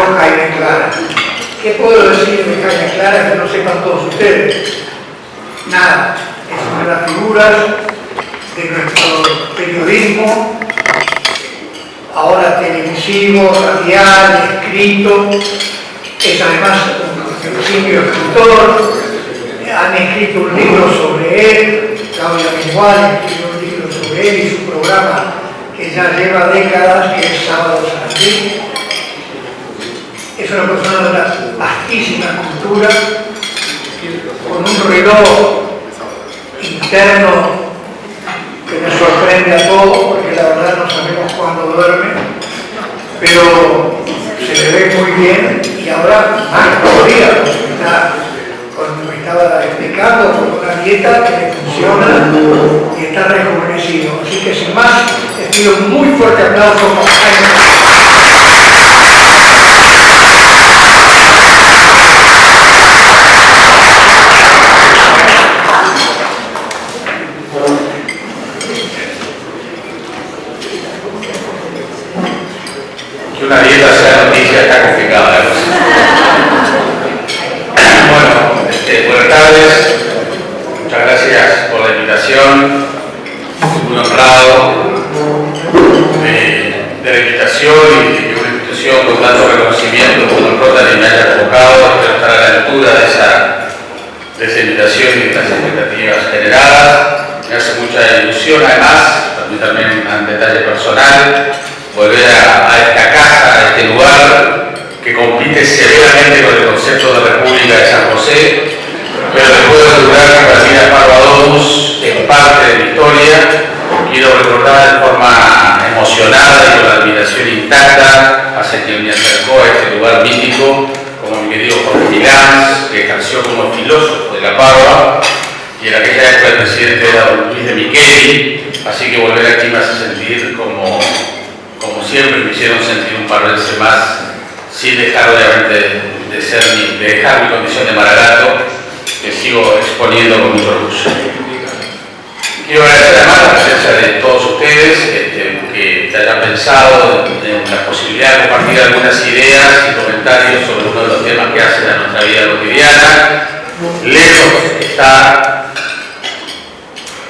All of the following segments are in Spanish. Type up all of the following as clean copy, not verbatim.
yo Jaime Clara. ¿Qué puedo decir de Jaime Clara que no sepan todos ustedes? Nada, es una de las figuras de nuestro periodismo, ahora televisivo, radial, escrito. Es además un simio escritor. Han escrito un libro sobre él, Claudia Mengual escribió un libro sobre él y su programa que ya lleva décadas, que es Sábado Sarandí. Es una persona de una vastísima cultura, con un reloj interno que nos sorprende a todos, porque la verdad no sabemos cuándo duerme, pero se le ve muy bien y ahora más todavía, como estaba explicando, con una dieta que le funciona y está rejuvenecido. Así que sin más, les pido un muy fuerte aplauso para Jaime. Que una dieta sea noticia está complicada. Bueno, buenas tardes, muchas gracias por la invitación, estoy muy honrado de la invitación y de que una institución con tanto reconocimiento como el Rotary me haya convocado. Espero estar a la altura de esa invitación y de las expectativas generadas. Me hace mucha ilusión, además, también un detalle personal, volver a esta casa, a este lugar que compite severamente con el concepto de República de San José, pero les puedo asegurar que para mí la Parvadomus es parte de mi historia. Quiero recordar de forma emocionada y con la admiración intacta hacia quien me acercó a este lugar mítico, como mi querido Jorge Milans, que ejerció como filósofo de la Parva, y en aquella época el presidente era don Luis de Micheli, así que volver aquí me hace sentir como siempre me hicieron sentir un parvense más, sin dejar obviamente de dejar mi condición de maragato, que sigo exponiendo con mucho orgullo. Quiero agradecer además la presencia de todos ustedes, que hayan pensado en la posibilidad de compartir algunas ideas y comentarios sobre uno de los temas que hacen a nuestra vida cotidiana. Lejos está,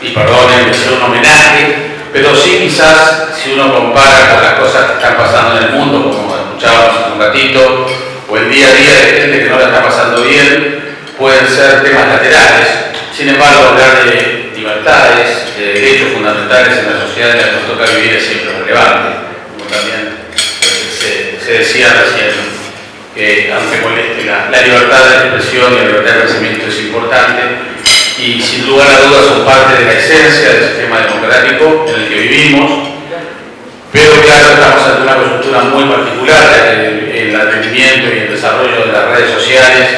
y perdonen, es un homenaje, pero sí quizás si uno compara con las cosas que están pasando en el mundo, como escuchábamos hace un ratito, o el día a día de gente que no la está pasando bien, pueden ser temas laterales. Sin embargo, hablar de libertades, de derechos fundamentales en la sociedad en la que nos toca vivir es siempre relevante. Como también se decía recién, que aunque moleste, la libertad de expresión y la libertad de pensamiento es importante, y sin lugar a dudas son parte de la esencia del sistema democrático en el que vivimos. Pero claro, estamos ante una coyuntura muy particular. El advenimiento y el desarrollo de las redes sociales,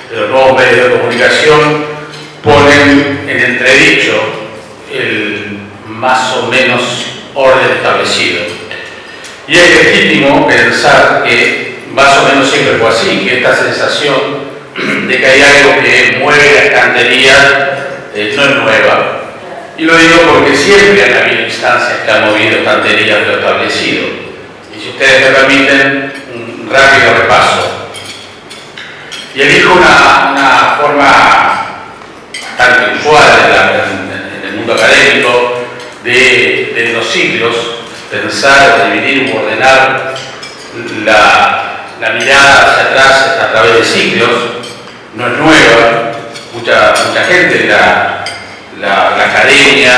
de los nuevos medios de comunicación, ponen en entredicho el más o menos orden establecido. Y es legítimo pensar que más o menos siempre fue así, que esta sensación de que hay algo que mueve la estantería no es nueva. Y lo digo porque siempre han habido instancias que han movido estanterías de lo establecido. Y si ustedes me permiten, un rápido repaso. Y elijo una forma bastante usual en el mundo académico de los ciclos, pensar, dividir u ordenar la mirada hacia atrás a través de ciclos. No es nueva. Mucha gente de la academia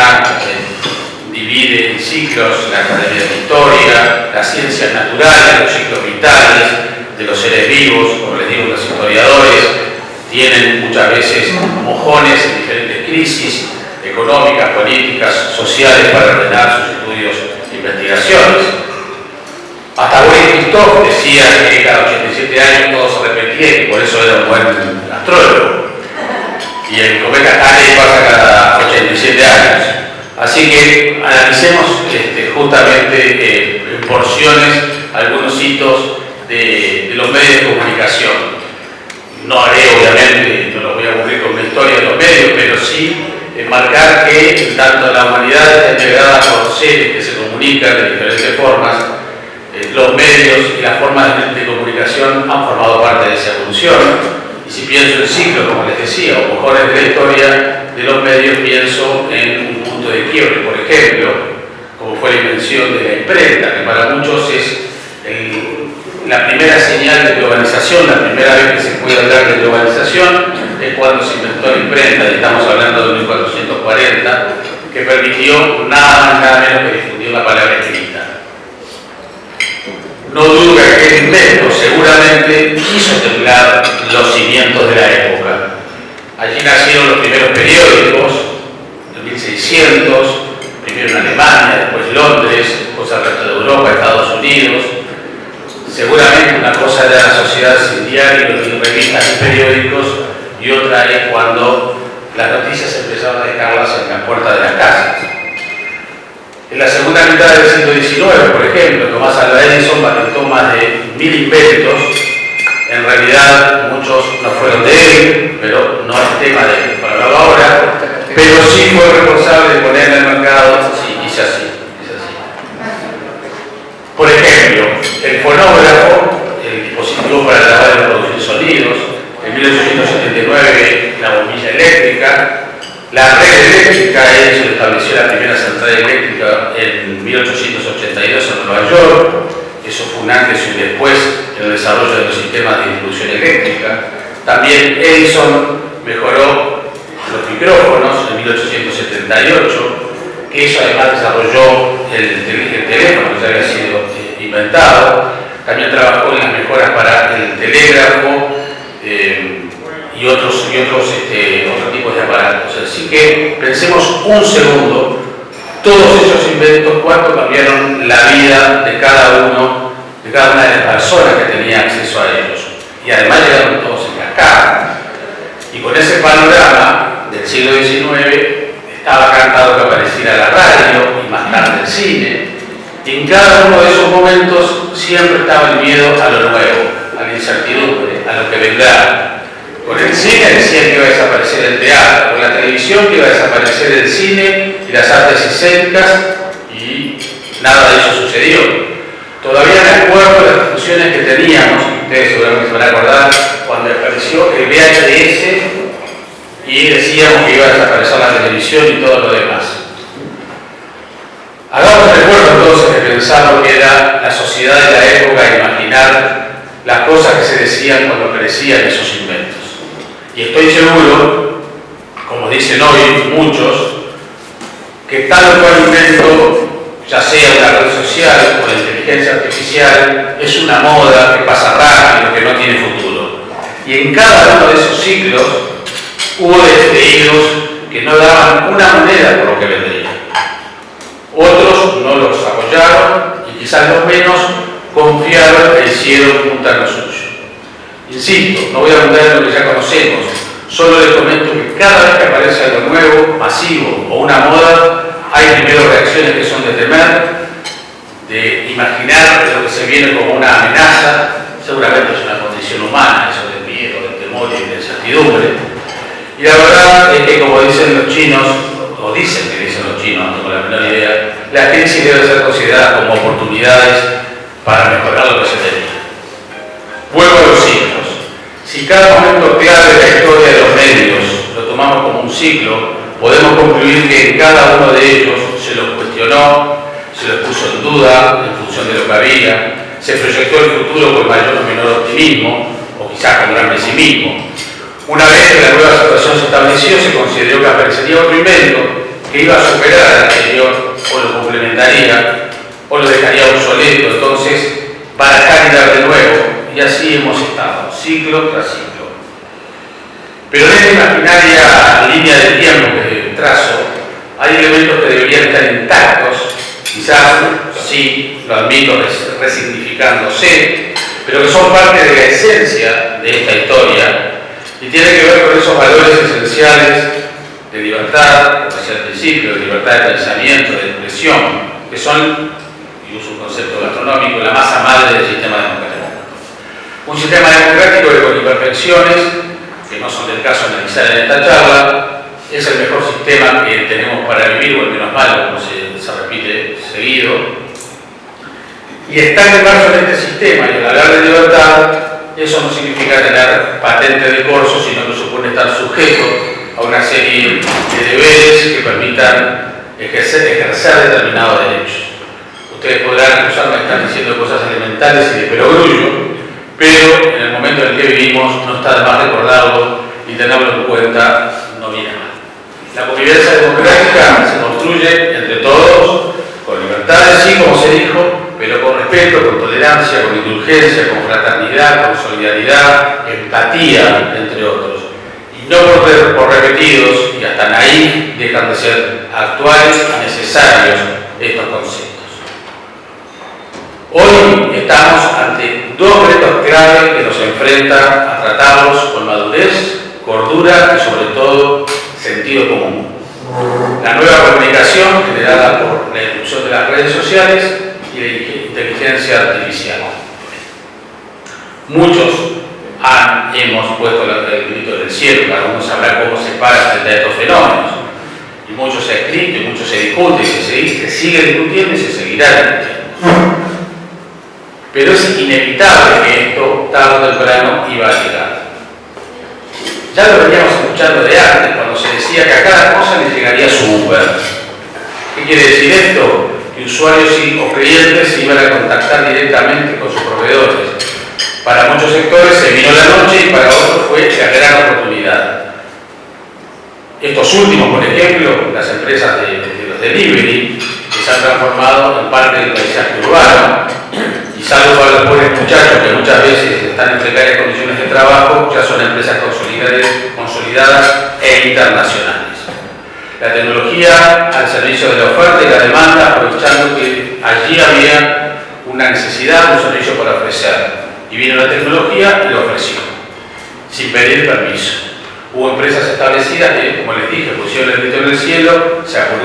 divide en ciclos, la academia de la historia, las ciencias naturales, los ciclos vitales de los seres vivos, como les digo, los historiadores tienen muchas veces mojones en diferentes crisis económicas, políticas, sociales para ordenar sus estudios e investigaciones. Hasta Boris Christoph decía que cada 87 años todo se repetía y que por eso era un buen astrólogo. Y el cometa Halley pasa cada 87 años. Así que analicemos justamente en porciones algunos hitos de los medios de comunicación. No haré, obviamente, no los voy a aburrir con la historia de los medios, pero sí marcar que tanto la humanidad está integrada por seres que se comunican de diferentes formas. Los medios y las formas de comunicación comunicación han formado parte de esa evolución. Y si pienso en ciclos, como les decía, o cojones de la historia de los medios, pienso en un punto de quiebre, por ejemplo, como fue la invención de la imprenta, que para muchos es la primera señal de globalización, la primera vez que se puede hablar de globalización es cuando se inventó la imprenta, y estamos hablando de 1440, que permitió nada más nada menos que difundir la palabra escrita. No dudo que aquel invento seguramente hizo temblar los cimientos de la época. Allí nacieron los primeros periódicos, en 1600, primero en Alemania, después Londres, después al resto de Europa, Estados Unidos. Seguramente una cosa era la sociedad sin diarios, revistas y periódicos, y otra es cuando las noticias empezaron a dejarlas en la puerta de las casas. En la segunda mitad del siglo XIX, por ejemplo, Tomás Alva Edison patentó más de 1000 inventos. En realidad, muchos no fueron de él, pero no es tema de para hablarlo ahora, pero sí fue responsable de poner en el mercado, sí, dice así. Por ejemplo, el fonógrafo, el dispositivo para grabar y producir sonidos, en 1879 la bombilla eléctrica, la red eléctrica, Edison estableció la primera central eléctrica en 1882 en Nueva York. Eso fue un antes y un después en el desarrollo de los sistemas de distribución eléctrica. También Edison mejoró los micrófonos en 1878, que eso además desarrolló el teléfono que ya había sido inventado. También trabajó en las mejoras para el telégrafo y otros tipos de aparatos. Así que pensemos un segundo, todos esos inventos, cuánto cambiaron la vida de cada una de las personas que tenía acceso a ellos. Y además llegaron todos en cascada. Y con ese panorama del siglo XIX estaba cantado que apareciera la radio y más tarde el cine. Y en cada uno de esos momentos siempre estaba el miedo a lo nuevo, a la incertidumbre, a lo que vendrá. Con el cine decían que iba a desaparecer el teatro, con la televisión que iba a desaparecer el cine y las artes escénicas, y nada de eso sucedió. Todavía me acuerdo de las discusiones que teníamos, ustedes seguramente se van a acordar, cuando apareció el VHS y decíamos que iba a desaparecer la televisión y todo lo demás. Hagamos recuerdo entonces de pensar lo que era la sociedad de la época e imaginar las cosas que se decían cuando aparecían esos inventos. Y estoy seguro, como dicen hoy muchos, que tal o cual invento, ya sea una red social o la inteligencia artificial, es una moda que pasa rápido, que no tiene futuro. Y en cada uno de esos ciclos hubo despedidos que no daban una moneda por lo que vendría. Otros no los apoyaron y quizás los menos confiaron e hicieron punta en lo suyo. Insisto, no voy a abundar en lo que ya conocemos, solo les comento que cada vez que aparece algo nuevo, masivo o una moda, hay primero reacciones que son de temer, de imaginar lo que se viene como una amenaza. Seguramente es una condición humana, eso del miedo, del temor y de la incertidumbre. Y la verdad es que, como dicen los chinos, o dicen que dicen los chinos, no tengo la menor idea, la crisis debe ser considerada como oportunidades para mejorar lo que se tenía. Vuelvo a los ciclos. Si cada momento clave de la historia de los medios lo tomamos como un ciclo, podemos concluir que en cada uno de ellos se los cuestionó, se los puso en duda en función de lo que había, se proyectó el futuro con mayor o menor optimismo, o quizás con gran pesimismo. Una vez que la nueva situación se estableció, se consideró que aparecería otro invento que iba a superar al anterior, o lo complementaría, o lo dejaría obsoleto. Entonces, barajar y dar de nuevo, y así hemos estado, ciclo tras ciclo. Pero en esta imaginaria línea de tiempo que trazo, hay elementos que deberían estar intactos, quizás, sí, lo admito, resignificándose, pero que son parte de la esencia de esta historia, y tiene que ver con esos valores esenciales de libertad, como decía al principio, de libertad de pensamiento, de expresión, que son, y uso un concepto gastronómico, la masa madre del sistema democrático. Un sistema democrático que con imperfecciones, que no son del caso analizar en esta charla, es el mejor sistema que tenemos para vivir, o el menos malo, como se repite seguido. Y está inmerso en este sistema, y al hablar de libertad, Eso no significa tener patente de corso, sino que supone estar sujeto a una serie de deberes que permitan ejercer determinados derechos. Ustedes podrán acusarme de estar diciendo cosas elementales y de perogrullo, pero en el momento en el que vivimos no está de más recordarlo y tenerlo en cuenta no viene mal. La convivencia democrática se construye entre todos, con libertades, sí, como se dijo, pero con respeto, con tolerancia, con indulgencia, con fraternidad, con solidaridad, empatía, entre otros. Y no por repetidos y hasta naif dejan de ser actuales y necesarios estos conceptos. Hoy estamos ante dos retos clave que nos enfrentan a tratarlos con madurez, cordura y sobre todo sentido común. La nueva comunicación generada por la irrupción de las redes sociales y la inteligencia artificial. Muchos hemos puesto el grito en el cielo, cada uno sabrá cómo se para frente a estos fenómenos. Y mucho se ha escrito, y mucho se discute, y se sigue discutiendo y se seguirá discutiendo. Pero es inevitable que esto, tarde o temprano, iba a llegar. Ya lo veníamos escuchando de antes, cuando se decía que a cada cosa le llegaría su Uber. ¿Qué quiere decir esto? Que usuarios o clientes se iban a contactar directamente con sus proveedores. Para muchos sectores se vino la noche y para otros fue la gran oportunidad. Estos últimos, por ejemplo, las empresas de los delivery, que se han transformado en parte del paisaje urbano, y salvo para los pobres muchachos que muchas veces están en precarias condiciones de trabajo, ya son empresas consolidadas e internacionales. La tecnología al servicio de la oferta y la demanda, aprovechando que allí había una necesidad, un servicio para ofrecer. Y vino la tecnología y lo ofreció, sin pedir permiso. Hubo empresas establecidas que, como les dije, pusieron el grito en el cielo, se acordó